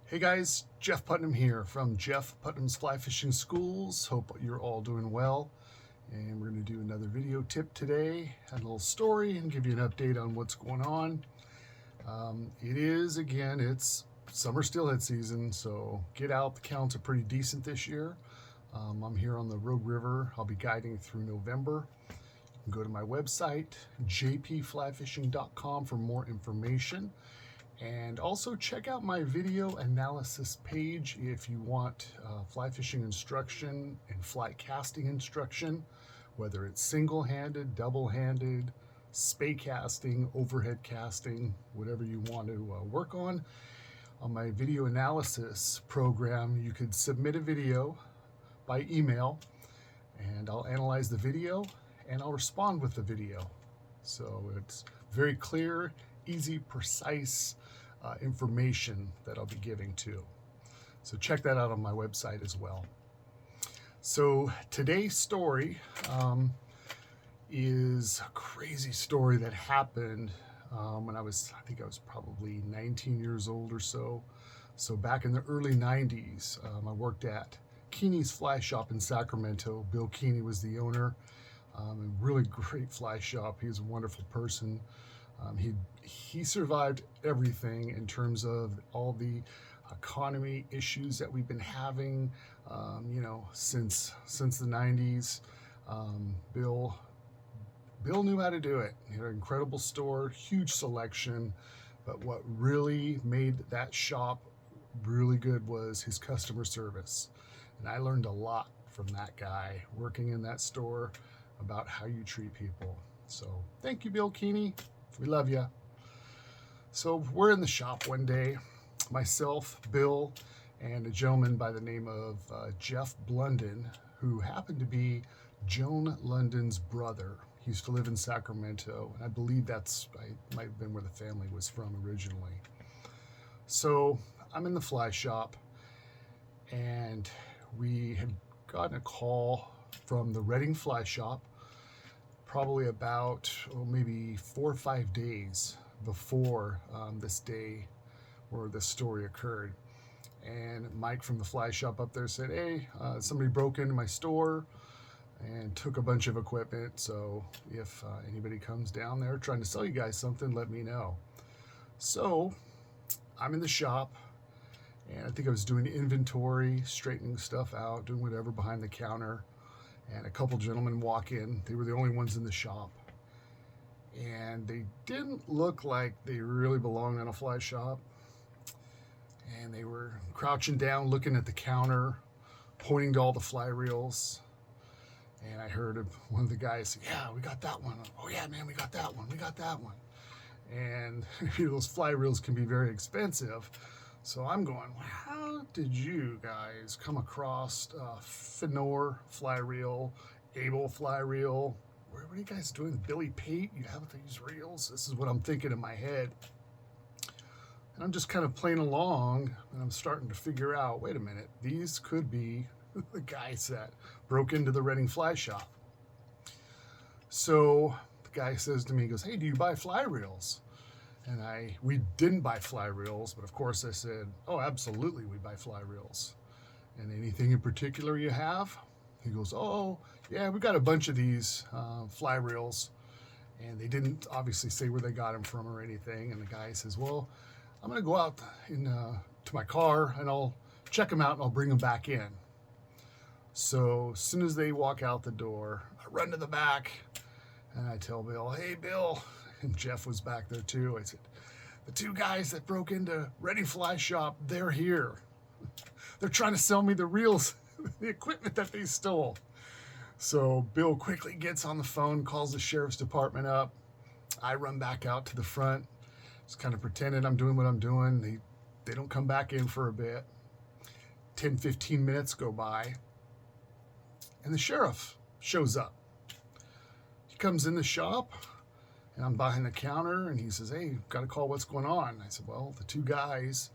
Hey guys, Jeff Putnam here from Jeff Putnam's Fly Fishing Schools. Hope you're all doing well. And we're going to do another video tip today, a little story, and give you an update on what's going on. It's summer steelhead season, so get out. The counts are pretty decent this year. I'm here on the Rogue River. I'll be guiding through November. You can go to my website, jpflyfishing.com, for more information. And also check out my video analysis page if you want fly fishing instruction and fly casting instruction, whether it's single-handed, double-handed, spey casting, overhead casting, whatever you want to work on. On my video analysis program, you could submit a video by email, and I'll analyze the video and I'll respond with the video. So it's very clear, easy, precise information that I'll be giving too. So check that out on my website as well. So today's story is a crazy story that happened when I think I was probably 19 years old or so. So back in the early 90s, I worked at Keeney's Fly Shop in Sacramento. Bill Keeney was the owner. A really great fly shop. He was a wonderful person. He survived everything in terms of all the economy issues that we've been having, since the 90s. Bill knew how to do it. He had an incredible store, huge selection, but what really made that shop really good was his customer service. And I learned a lot from that guy working in that store about how you treat people. So thank you, Bill Keeney. We love you. So we're in the shop one day, myself, Bill, and a gentleman by the name of Jeff Blunden, who happened to be Joan London's brother. He used to live in Sacramento, and I believe might have been where the family was from originally. So I'm in the fly shop, and we had gotten a call from the Redding Fly Shop probably about maybe 4 or 5 days before this day where this story occurred. And Mike from the fly shop up there said, hey, somebody broke into my store and took a bunch of equipment, so if anybody comes down there trying to sell you guys something, let me know. So I'm in the shop, and I think I was doing inventory, straightening stuff out, doing whatever behind the counter, and a couple gentlemen walk in. They were the only ones in the shop, and they didn't look like they really belonged in a fly shop. And they were crouching down, looking at the counter, pointing to all the fly reels. And I heard one of the guys say, yeah, we got that one. Oh yeah, man, we got that one. We got that one. And those fly reels can be very expensive. So I'm going, well, how did you guys come across Finor fly reel, Able fly reel? What are you guys doing? Billy Pate, you have these reels? This is what I'm thinking in my head. And I'm just kind of playing along, and I'm starting to figure out, wait a minute, these could be the guys that broke into the Redding Fly Shop. So the guy says to me, he goes, hey, do you buy fly reels? And we didn't buy fly reels, but of course I said, oh, absolutely, we buy fly reels. And anything in particular you have? He goes, oh, yeah, we got a bunch of these fly reels. And they didn't obviously say where they got them from or anything. And the guy says, well, I'm going to go out to my car, and I'll check them out, and I'll bring them back in. So as soon as they walk out the door, I run to the back, and I tell Bill, hey, Bill, and Jeff was back there too. I said, the two guys that broke into Redding Fly Shop, they're here. They're trying to sell me the reels, the equipment that they stole. So Bill quickly gets on the phone, calls the sheriff's department up. I run back out to the front, just kind of pretending I'm doing what I'm doing. They don't come back in for a bit. 10, 15 minutes go by, and the sheriff shows up. He comes in the shop, and I'm behind the counter, and he says, hey, got a call, what's going on? I said, well, the two guys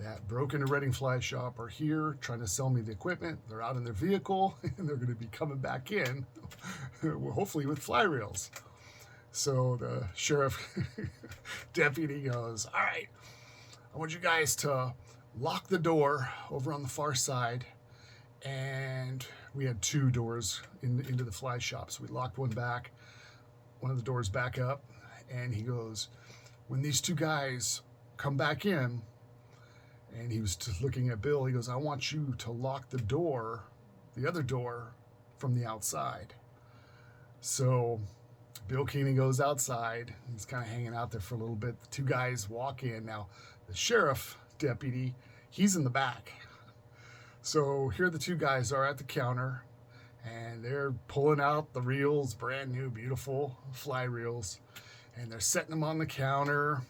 that broke into Redding Fly Shop are here trying to sell me the equipment. They're out in their vehicle, and they're going to be coming back in, hopefully with fly reels. So the sheriff deputy goes, all right, I want you guys to locked the door over on the far side, and we had two doors into the fly shop. So we locked one of the doors back up, and he goes, when these two guys come back in, and he was just looking at Bill, he goes, I want you to lock the other door from the outside. So Bill Keeney goes outside. He's kind of hanging out there for a little bit. The two guys walk in. Now, the sheriff deputy, he's in the back. So here the two guys are at the counter, and they're pulling out the reels, brand new, beautiful fly reels, and they're setting them on the counter.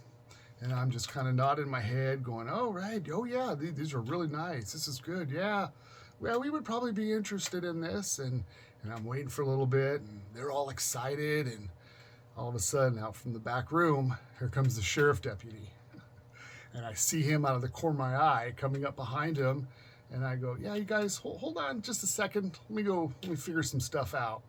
And I'm just kind of nodding my head, going, oh, right. Oh, yeah, these are really nice. This is good. Yeah. Well, we would probably be interested in this. And I'm waiting for a little bit, and they're all excited. And all of a sudden, out from the back room, here comes the sheriff deputy. And I see him out of the corner of my eye coming up behind him. And I go, yeah, you guys, hold on just a second. Let me figure some stuff out.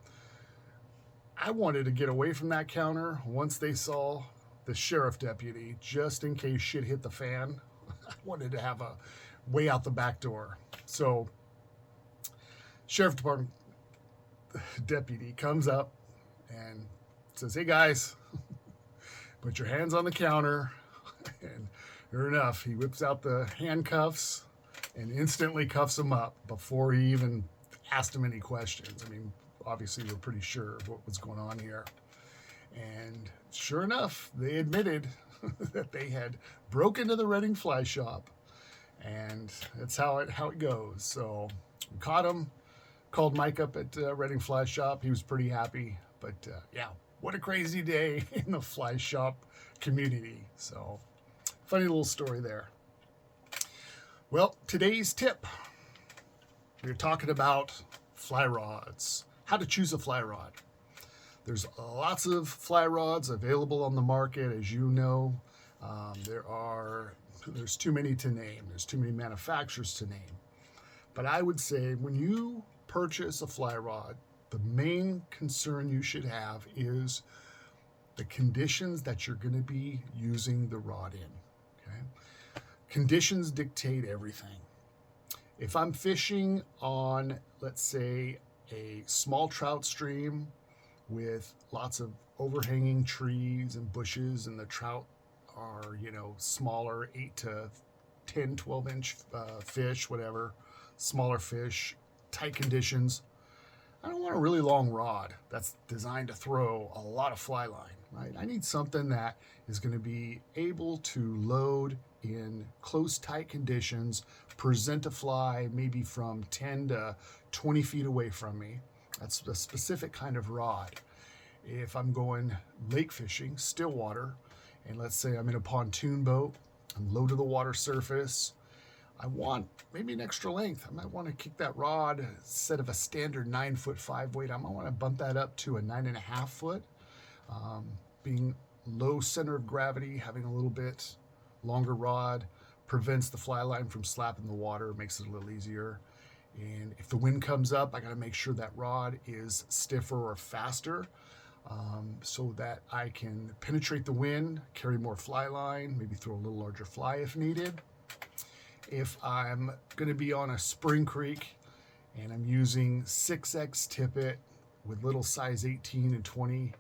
I wanted to get away from that counter once they saw the sheriff deputy, just in case shit hit the fan. I wanted to have a way out the back door. So, sheriff department deputy comes up and says, hey guys, put your hands on the counter. And sure enough, he whips out the handcuffs and instantly cuffs them up before he even asked him any questions. I mean, obviously we're pretty sure of what was going on here. And sure enough, they admitted that they had broken into the Redding Fly Shop, and that's how it goes. So we caught him, called Mike up at Redding Fly Shop. He was pretty happy, but yeah, what a crazy day in the fly shop community. So funny little story there. Well, today's tip, we're talking about fly rods, how to choose a fly rod. There's lots of fly rods available on the market, as you know. There's too many to name. There's too many manufacturers to name. But I would say when you purchase a fly rod, the main concern you should have is the conditions that you're going to be using the rod in. Okay? Conditions dictate everything. If I'm fishing on, let's say, a small trout stream with lots of overhanging trees and bushes, and the trout are, smaller, 8 to 10, 12-inch fish, whatever, smaller fish, tight conditions, I don't want a really long rod that's designed to throw a lot of fly line, right? I need something that is going to be able to load in close, tight conditions, present a fly maybe from 10 to 20 feet away from me. That's a specific kind of rod. If I'm going lake fishing, still water, and let's say I'm in a pontoon boat, I'm low to the water surface, I want maybe an extra length. I might want to kick that rod instead of a standard 9'5" weight. I might want to bump that up to a 9.5 foot. Being low center of gravity, having a little bit longer rod prevents the fly line from slapping the water, makes it a little easier. And if the wind comes up, I got to make sure that rod is stiffer or faster, so that I can penetrate the wind, carry more fly line, maybe throw a little larger fly if needed. If I'm going to be on a spring creek and I'm using 6X tippet with little size 18 and 20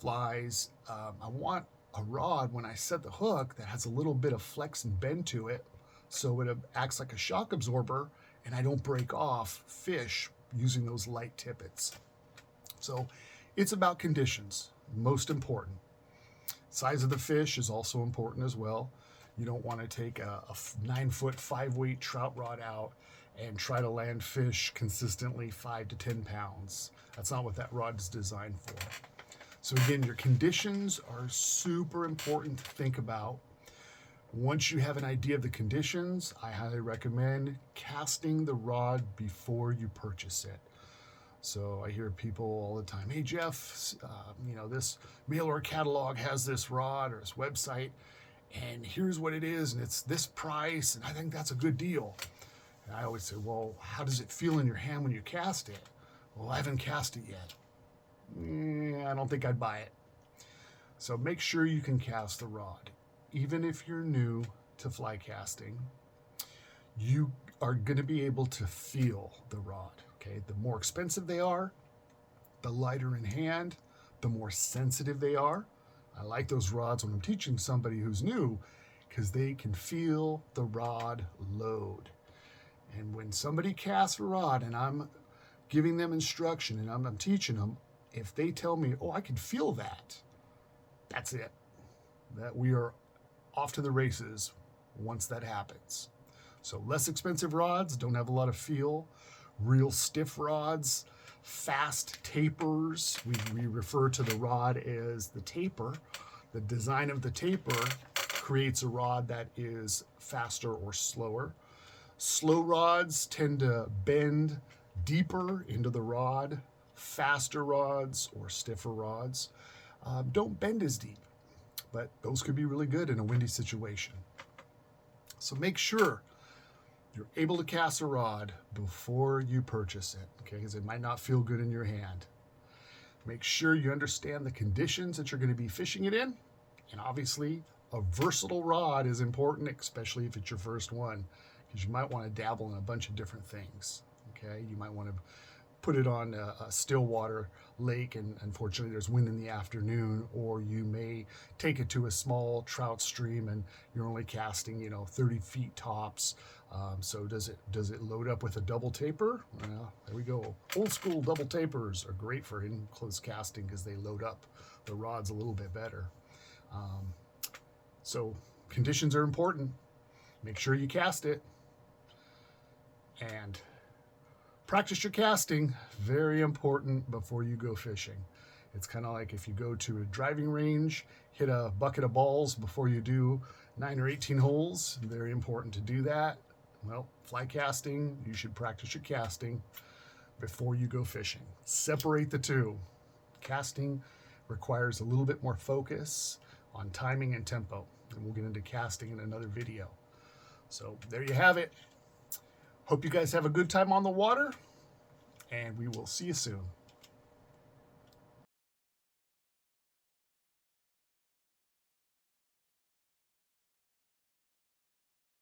flies, I want a rod when I set the hook that has a little bit of flex and bend to it, so it acts like a shock absorber and I don't break off fish using those light tippets. So it's about conditions, most important. Size of the fish is also important as well. You don't want to take a 9'5" weight trout rod out and try to land fish consistently 5 to 10 pounds. That's not what that rod is designed for. So again, your conditions are super important to think about. Once you have an idea of the conditions, I highly recommend casting the rod before you purchase it. So I hear people all the time, hey Jeff, this mail order catalog has this rod or this website, and here's what it is, and it's this price, and I think that's a good deal. And I always say, well, how does it feel in your hand when you cast it? Well, I haven't cast it yet. I don't think I'd buy it. So make sure you can cast the rod. Even if you're new to fly casting, you are going to be able to feel the rod. Okay, the more expensive they are, the lighter in hand, the more sensitive they are. I like those rods when I'm teaching somebody who's new because they can feel the rod load. And when somebody casts a rod and I'm giving them instruction and I'm teaching them, if they tell me, oh, I can feel that, that's it. That we are off to the races once that happens. So less expensive rods don't have a lot of feel. Real stiff rods, fast tapers. We refer to the rod as the taper. The design of the taper creates a rod that is faster or slower. Slow rods tend to bend deeper into the rod. Faster rods or stiffer rods don't bend as deep, but those could be really good in a windy situation. So make sure you're able to cast a rod before you purchase it, okay? Because it might not feel good in your hand. Make sure you understand the conditions that you're going to be fishing it in, and obviously a versatile rod is important, especially if it's your first one, because you might want to dabble in a bunch of different things. Okay, you might want to put it on a still water lake, and unfortunately there's wind in the afternoon, or you may take it to a small trout stream and you're only casting 30 feet tops. So does it load up with a double taper? Well, there we go. Old school double tapers are great for in close casting because they load up the rods a little bit better. So conditions are important. Make sure you cast it and practice your casting. Very important before you go fishing. It's kind of like if you go to a driving range, hit a bucket of balls before you do 9 or 18 holes. Very important to do that. Well, fly casting, you should practice your casting before you go fishing. Separate the two. Casting requires a little bit more focus on timing and tempo, and we'll get into casting in another video. So there you have it. Hope you guys have a good time on the water, and we will see you soon.